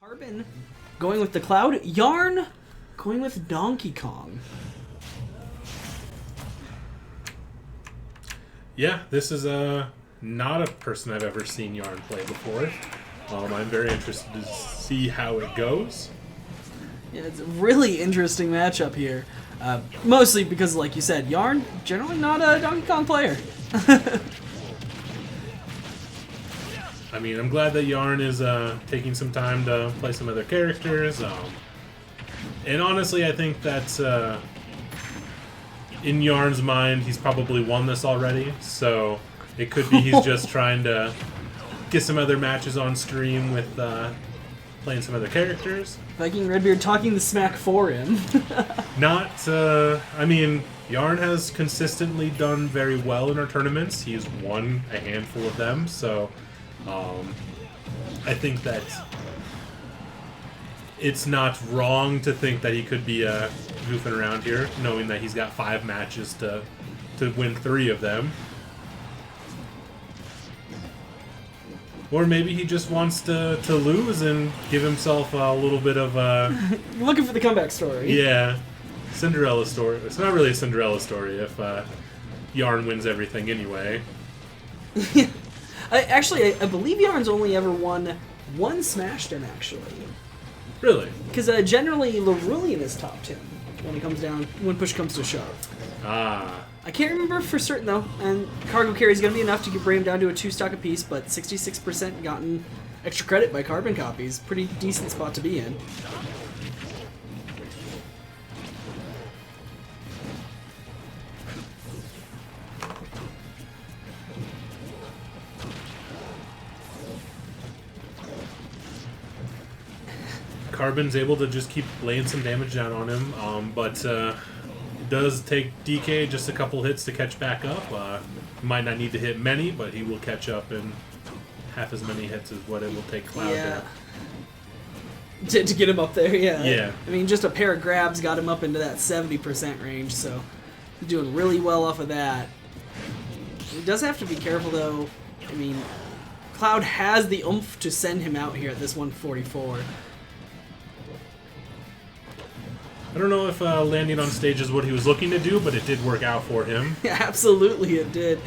Carbon going with the Cloud. Yarn going with Donkey Kong. Yeah, this is not a person I've ever seen Yarn play before. I'm very interested to see how it goes. Yeah, it's a really interesting matchup here. Mostly because, like you said, Yarn, generally not a Donkey Kong player. I mean, I'm glad that Yarn is taking some time to play some other characters. And honestly, I think that in Yarn's mind, he's probably won this already. So it could be he's just trying to get some other matches on stream with playing some other characters. Viking Redbeard talking the smack for him. I mean, Yarn has consistently done very well in our tournaments. He's won a handful of them, so I think that it's not wrong to think that he could be goofing around here, knowing that he's got 5 matches to win 3 of them. Or maybe he just wants to lose and give himself a little bit of Looking for the comeback story. yeah, Cinderella story. It's not really a Cinderella story if Yarn wins everything anyway. I believe Yarn's only ever won one SmashDEN, actually. Really? Because generally, Larulian has topped him when push comes to shove. Ah. I can't remember for certain, though, and cargo carry is going to be enough to bring him down to a 2-stock apiece, but 66% gotten extra credit by CarbonCopies. Pretty decent spot to be in. Carbon's able to just keep laying some damage down on him, but it does take DK just a couple hits to catch back up. Might not need to hit many, but he will catch up in half as many hits as what it will take Cloud to get him up there, yeah. Yeah. I mean, just a pair of grabs got him up into that 70% range, so he's doing really well off of that. He does have to be careful, though. I mean, Cloud has the oomph to send him out here at this 144. I don't know if landing on stage is what he was looking to do, but it did work out for him. Yeah, absolutely it did.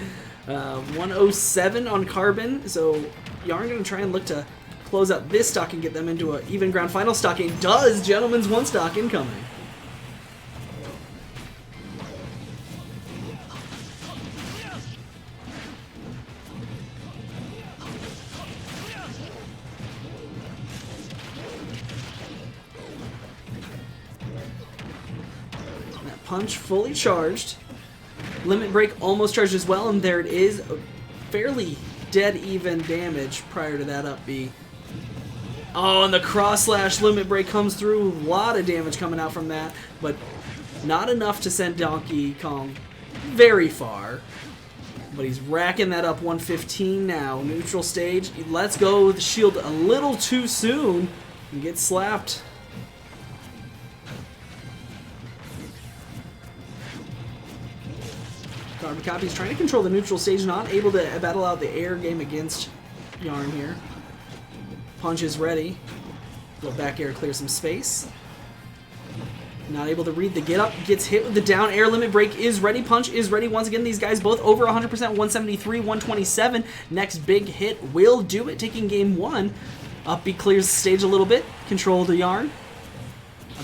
107 on Carbon, so Yarn going to try and look to close out this stock and get them into an even ground final stocking. Does Gentleman's 1 stock incoming. Punch fully charged. Limit break almost charged as well, and there it is. A fairly dead even damage prior to that up B. Oh, and the cross slash limit break comes through. A lot of damage coming out from that, but not enough to send Donkey Kong very far. But he's racking that up 115 now. Neutral stage. He lets go of the shield a little too soon and gets slapped. CarbonCopies trying to control the neutral stage, not able to battle out the air game against Yarn here. Punch is ready. Little back air clear some space. Not able to read the get up, gets hit with the down air. Limit break is ready, punch is ready. Once again, these guys both over 100%, 173, 127. Next big hit will do it, taking game 1. Up B clears the stage a little bit, control the Yarn.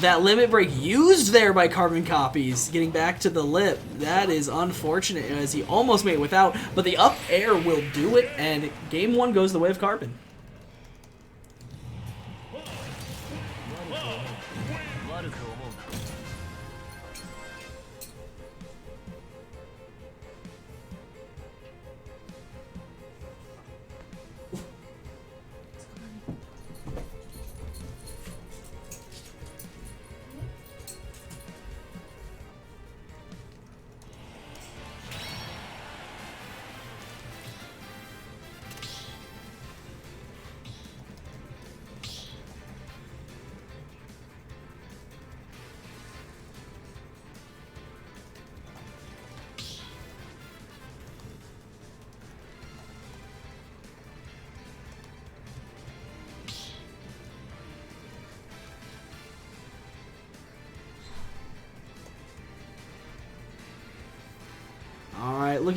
That limit break used there by CarbonCopies, getting back to the lip. That is unfortunate as he almost made it without, but the up air will do it, and game 1 goes the way of Carbon.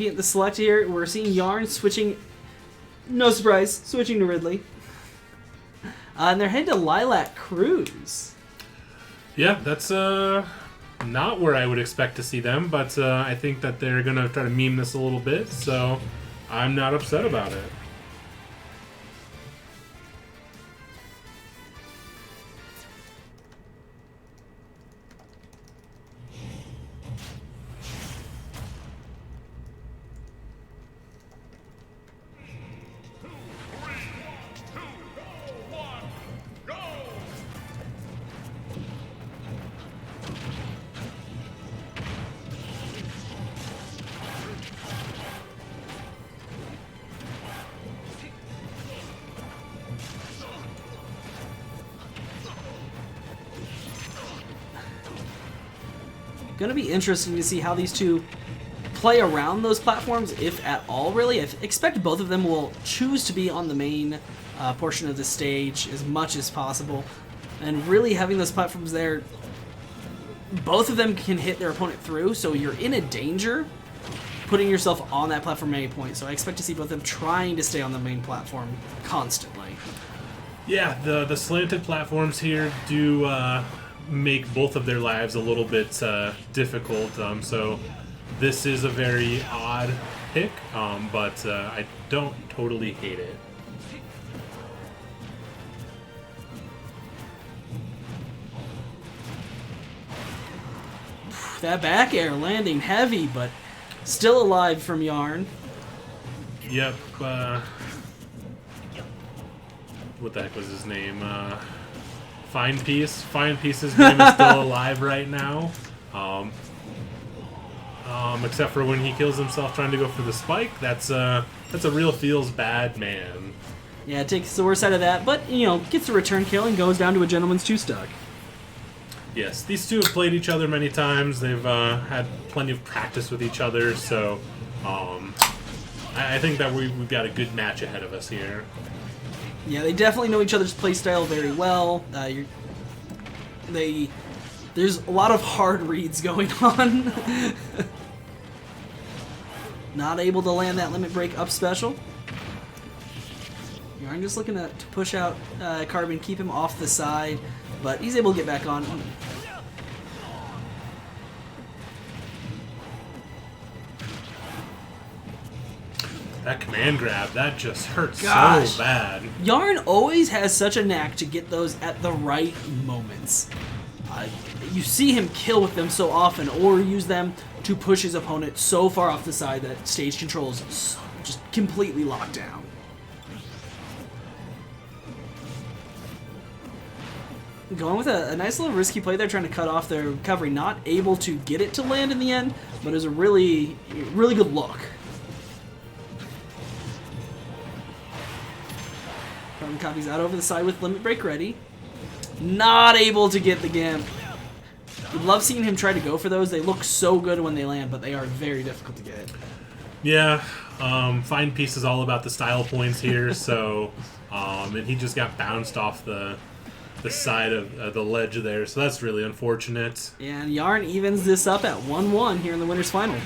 looking at the select here, we're seeing Yarn switching, no surprise, switching to Ridley. And they're heading to Lilac Cruise. Yeah, that's not where I would expect to see them, but I think that they're going to try to meme this a little bit, so I'm not upset about it. Going to be interesting to see how these two play around those platforms, if at all, really. I expect both of them will choose to be on the main portion of the stage as much as possible. And really having those platforms there, both of them can hit their opponent through, so you're in a danger putting yourself on that platform at any point. So I expect to see both of them trying to stay on the main platform constantly. Yeah, the slanted platforms here do make both of their lives a little bit difficult, so this is a very odd pick, but I don't totally hate it. That back air landing heavy, but still alive from Yarn. Yep, what the heck was his name? Fine Piece. Fine Piece's name is still alive right now. Except for when he kills himself trying to go for the spike. That's a real feels bad man. Yeah, it takes the worst out of that, but, you know, gets a return kill and goes down to a gentleman's two-stock. Yes, these two have played each other many times. They've had plenty of practice with each other, so I think that we've got a good match ahead of us here. Yeah, they definitely know each other's playstyle very well. There's a lot of hard reads going on. Not able to land that limit break up special. Yarn just looking to push out Carbon, keep him off the side, but he's able to get back on. That command grab, that just hurts so bad. Yarn always has such a knack to get those at the right moments. You see him kill with them so often, or use them to push his opponent so far off the side that stage control is just completely locked down. Going with a nice little risky play there, trying to cut off their recovery. Not able to get it to land in the end, but it was a really, really good look. CarbonCopies out over the side with limit break ready. Not able to get the Gimp. Love seeing him try to go for those. They look so good when they land, but they are very difficult to get. Yeah, Fine Piece is all about the style points here, so and he just got bounced off the side of the ledge there, so that's really unfortunate. And Yarn evens this up at 1-1 here in the winners final.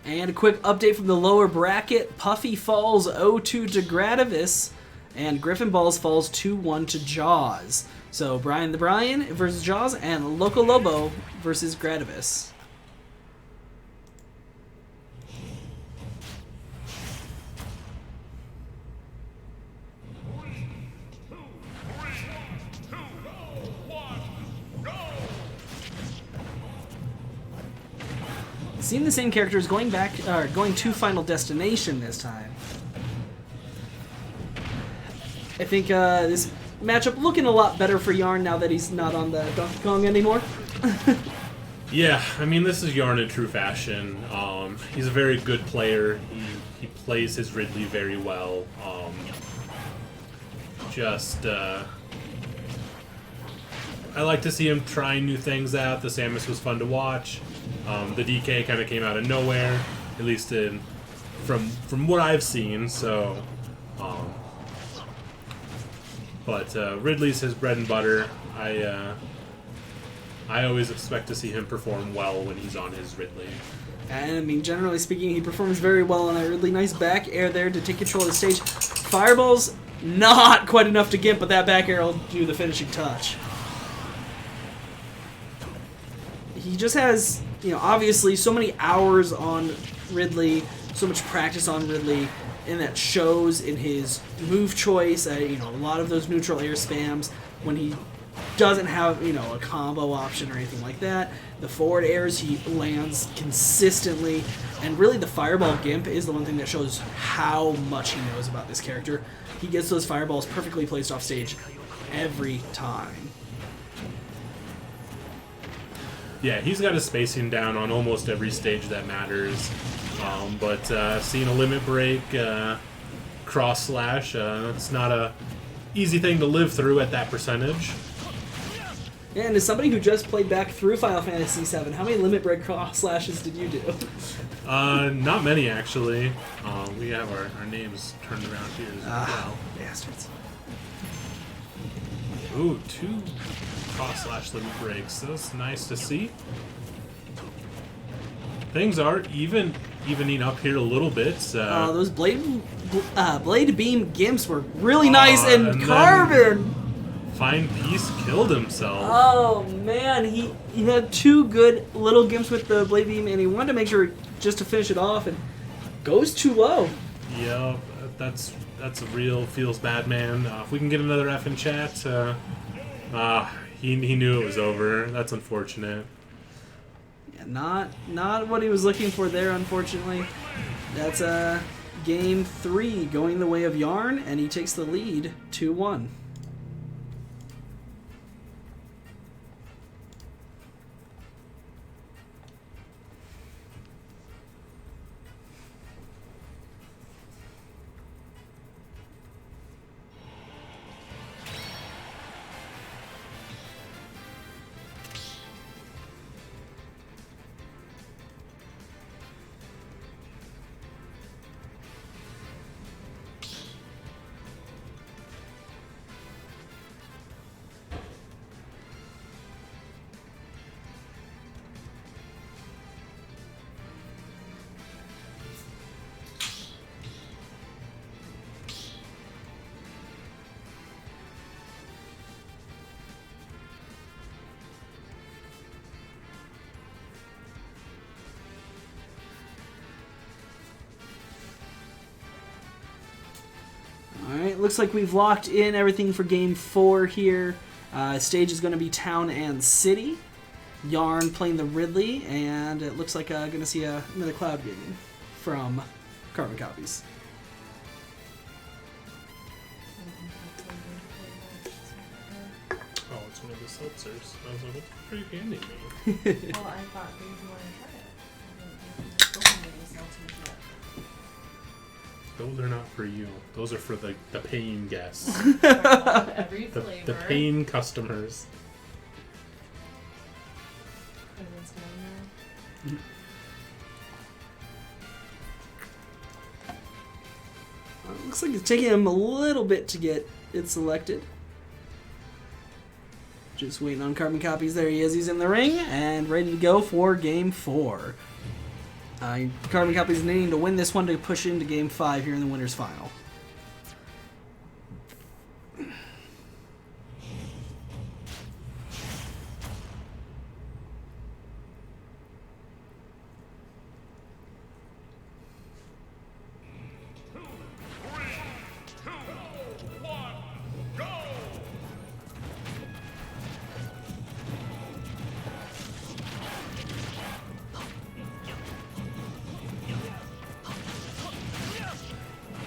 And a quick update from the lower bracket. Puffy falls 0-2 to Gradivis, and Griffin Balls falls 2-1 to Jaws. So Brian the Brian versus Jaws, and Loco Lobo versus Gradivis. Seeing the same characters going to Final Destination this time. I think this matchup looking a lot better for Yarn now that he's not on the Donkey Kong anymore. Yeah, I mean, this is Yarn in true fashion. He's a very good player. He plays his Ridley very well. I like to see him trying new things out. The Samus was fun to watch. The DK kind of came out of nowhere, at least from what I've seen. So, but Ridley's his bread and butter. I always expect to see him perform well when he's on his Ridley. And I mean, generally speaking, he performs very well on that Ridley. Nice back air there to take control of the stage. Fireball's not quite enough to Gimp, but that back air will do the finishing touch. He just has, you know, obviously so many hours on Ridley, so much practice on Ridley, and that shows in his move choice. You know, a lot of those neutral air spams when he doesn't have, you know, a combo option or anything like that. The forward airs he lands consistently, and really the fireball Gimp is the one thing that shows how much he knows about this character. He gets those fireballs perfectly placed off stage every time. Yeah, he's got his spacing down on almost every stage that matters. But seeing a limit break, cross slash, it's not a easy thing to live through at that percentage. And as somebody who just played back through Final Fantasy VII, how many limit break cross slashes did you do? Not many, actually. We have our names turned around here as well. Bastards. Ooh, 2 cross slash limit breaks. That's nice to see. Things are evening up here a little bit. Those blade beam Gimps were really nice, and Carbon. Fine Piece killed himself. Oh man, he had 2 good little Gimps with the blade beam, and he wanted to make sure just to finish it off, and goes too low. Yeah, that's a real feels bad, man. If we can get another F in chat, he knew it was over. That's unfortunate. Yeah, not what he was looking for there, unfortunately. That's game 3 going the way of Yarn, and he takes the lead 2-1. Alright, looks like we've locked in everything for game 4 here. Stage is going to be Town and City. Yarn playing the Ridley, and it looks like going to see another Cloud Gaming from CarbonCopies. Oh, it's one of the seltzers. I was like, what are you handing me? Well, I thought maybe you wanted to try it. I haven't spoken to any seltzers yet. Those are not for you. Those are for the paying guests. Every flavor. the paying customers. Everyone's going there. Looks like it's taking him a little bit to get it selected. Just waiting on CarbonCopies. There he is. He's in the ring and ready to go for game 4. CarbonCopies is needing to win this one to push into game 5 here in the winners final.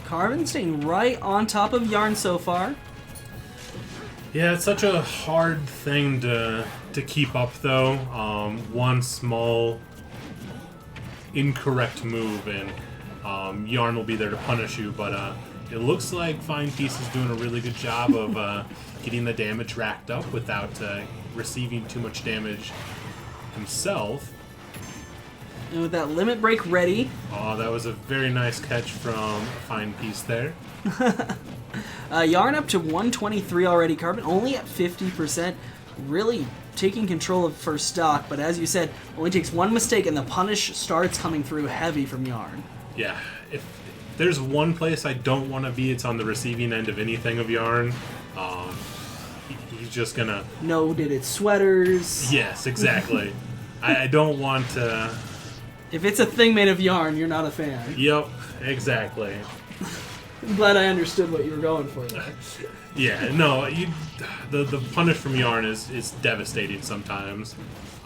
Carbon staying right on top of Yarn so far. Yeah, it's such a hard thing to keep up, though. One small incorrect move, and Yarn will be there to punish you. But it looks like Fine Piece is doing a really good job of getting the damage racked up without receiving too much damage himself. And with that limit break ready. Oh, that was a very nice catch from Fine Piece there. Yarn up to 123 already. Carbon only at 50%. Really taking control of first stock, but as you said, only takes one mistake and the punish starts coming through heavy from Yarn. Yeah, if there's one place I don't want to be, it's on the receiving end of anything of Yarn. He's just gonna... No knitted sweaters. Yes, exactly. I don't want to... If it's a thing made of yarn, you're not a fan. Yep, exactly. I'm glad I understood what you were going for there. Yeah, no, the punish from Yarn is devastating sometimes.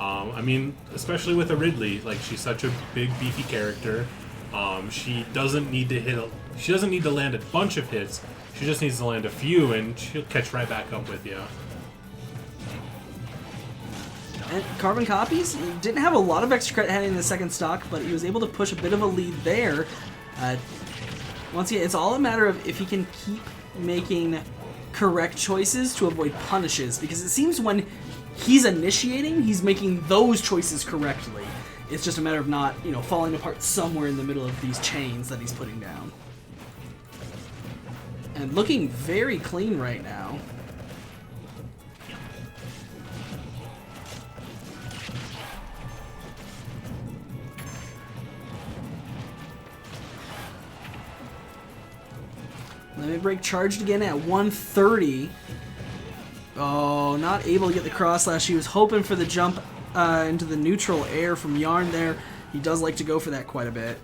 I mean, especially with a Ridley, like, she's such a big, beefy character. She doesn't need to land a bunch of hits. She just needs to land a few, and she'll catch right back up with you. And CarbonCopies didn't have a lot of extra credit heading in the second stock, but he was able to push a bit of a lead there. Once again, it's all a matter of if he can keep making correct choices to avoid punishes, because it seems when he's initiating, he's making those choices correctly. It's just a matter of not, falling apart somewhere in the middle of these chains that he's putting down. And looking very clean right now. Limit break charged again at 130. Oh, not able to get the cross slash. He was hoping for the jump into the neutral air from Yarn there. He does like to go for that quite a bit.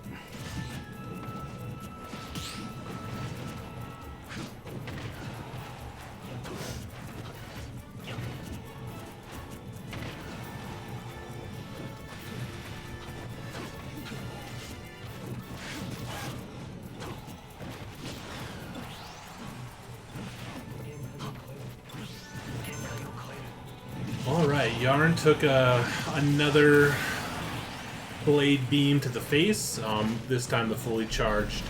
Alright, Yarn took another blade beam to the face, this time the fully charged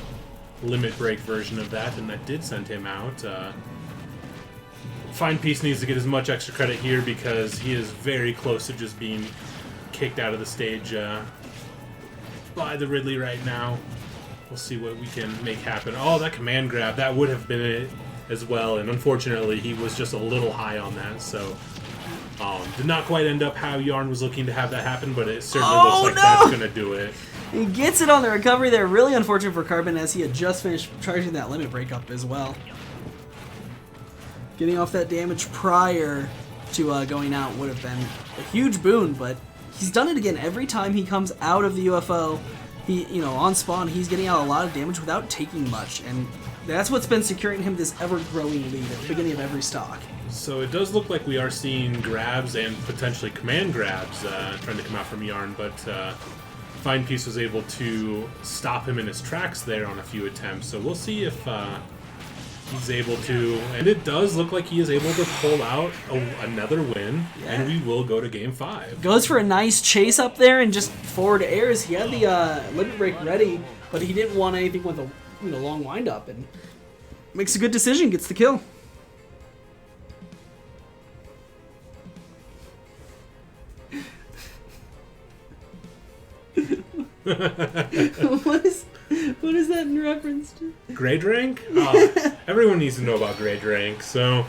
limit break version of that, and that did send him out. Fine Piece needs to get as much extra credit here because he is very close to just being kicked out of the stage by the Ridley right now. We'll see what we can make happen. Oh, that command grab, that would have been it as well, and unfortunately he was just a little high on that, so... did not quite end up how Yarn was looking to have that happen, but it certainly looks like that's going to do it. He gets it on the recovery there. Really unfortunate for Carbon as he had just finished charging that limit break up as well. Getting off that damage prior to going out would have been a huge boon, but he's done it again. Every time he comes out of the UFO, he, on spawn, he's getting out a lot of damage without taking much, and that's what's been securing him this ever-growing lead at the beginning of every stock. So it does look like we are seeing grabs and potentially command grabs trying to come out from Yarn, but Fine Piece was able to stop him in his tracks there on a few attempts. So we'll see if he's able to, and it does look like he is able to pull out another win, and we will go to Game 5. Goes for a nice chase up there and just forward airs. He had the limit break ready, but he didn't want anything with a long wind up, and makes a good decision, gets the kill. What is that in reference to? Grade rank? Everyone needs to know about grade rank. So,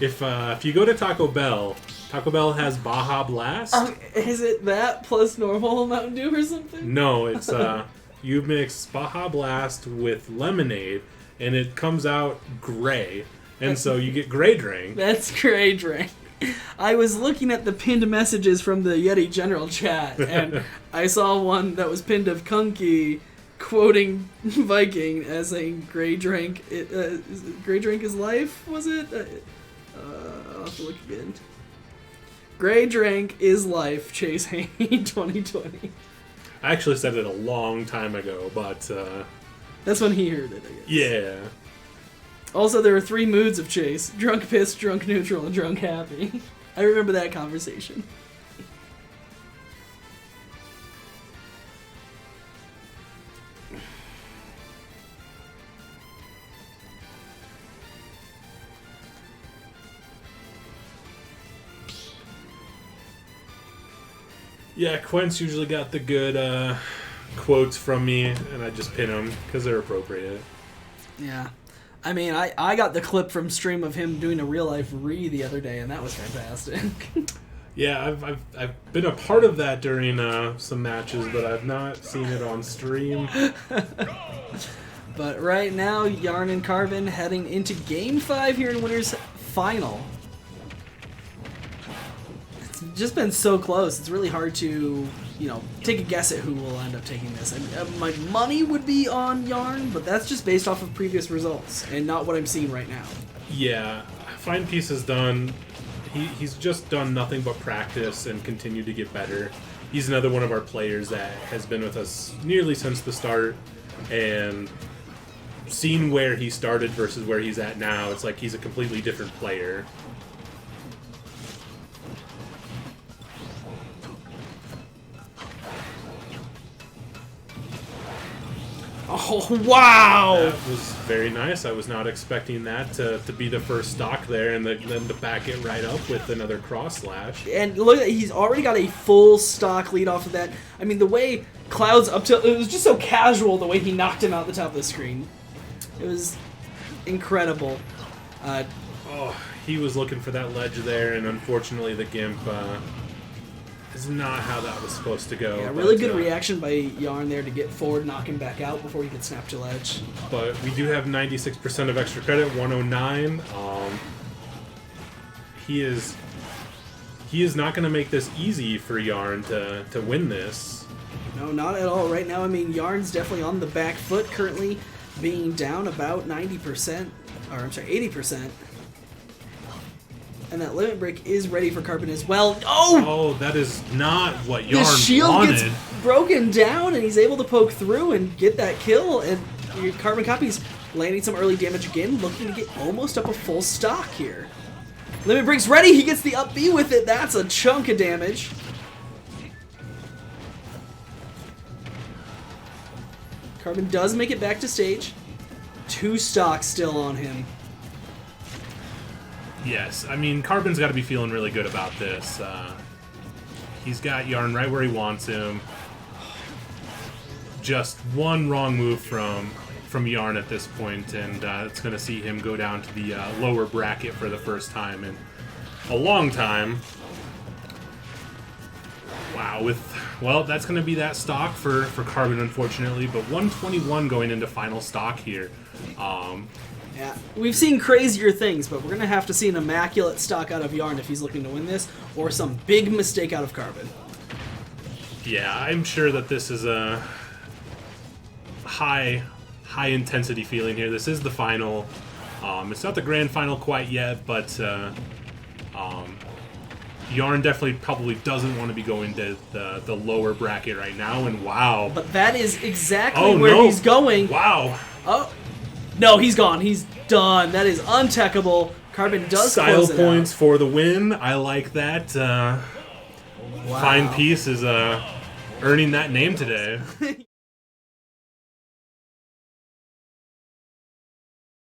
if you go to Taco Bell has Baja Blast. Is it that plus normal Mountain Dew or something? No, it's you mix Baja Blast with lemonade, and it comes out gray, and so you get grade rank. That's grade rank. I was looking at the pinned messages from the Yeti general chat, and I saw one that was pinned of Kunky quoting Viking as saying, "Gray drank is life." Was it? I'll have to look again. Gray drank is life. Chase Haney 2020. I actually said it a long time ago, but that's when he heard it, I guess. Yeah. Also, there are 3 moods of Chase: drunk pissed, drunk neutral, and drunk happy. I remember that conversation. Yeah, Quent's usually got the good quotes from me, and I just pin them because they're appropriate. Yeah. I mean, I got the clip from stream of him doing a real-life re the other day, and that was fantastic. Yeah, I've been a part of that during some matches, but I've not seen it on stream. But right now, Yarn and Carbon heading into Game 5 here in Winner's Final. It's just been so close. It's really hard to, you know, take a guess at who will end up taking this. My money would be on Yarn, but that's just based off of previous results and not what I'm seeing right now. Yeah, Fine Piece has done... He's just done nothing but practice and continued to get better. He's another one of our players that has been with us nearly since the start, and seeing where he started versus where he's at now, it's like he's a completely different player. Oh, wow! That was very nice. I was not expecting that to be the first stock there, and then to back it right up with another cross slash. And look, he's already got a full stock lead off of that. I mean, the way Cloud's up to... It was just so casual the way he knocked him out the top of the screen. It was incredible. Oh, he was looking for that ledge there, and unfortunately the Gimp is not how that was supposed to go. Yeah, really good reaction by Yarn there to get forward, knock him back out before he could snap to ledge. But we do have 96% of extra credit, 109. He is not going to make this easy for Yarn to win this. No, not at all. Right now, I mean, Yarn's definitely on the back foot, currently being down about 90%, or I'm sorry, 80%. And that limit break is ready for Carbon as well. Oh! Oh, that is not what Yarn the shield wanted. Gets broken down, and he's able to poke through and get that kill. And CarbonCopies landing some early damage again, looking to get almost up a full stock here. Limit break's ready. He gets the up B with it. That's a chunk of damage. Carbon does make it back to stage. 2 stocks still on him. Yes, I mean, Carbon's got to be feeling really good about this. He's got Yarn right where he wants him. Just one wrong move from Yarn at this point, and it's going to see him go down to the lower bracket for the first time in a long time. Wow, well, that's going to be that stock for Carbon, unfortunately, but 121 going into final stock here. Yeah, we've seen crazier things, but we're going to have to see an immaculate stock out of Yarn if he's looking to win this, or some big mistake out of Carbon. Yeah, I'm sure that this is a high-intensity feeling here. This is the final. It's not the grand final quite yet, but Yarn definitely probably doesn't want to be going to the lower bracket right now, and wow. But that is exactly where he's going. Wow. Oh. No, he's gone. He's done. That is untechable. Carbon does Style close it points out. for the win. I like that. Wow. Fine Piece is earning that name today.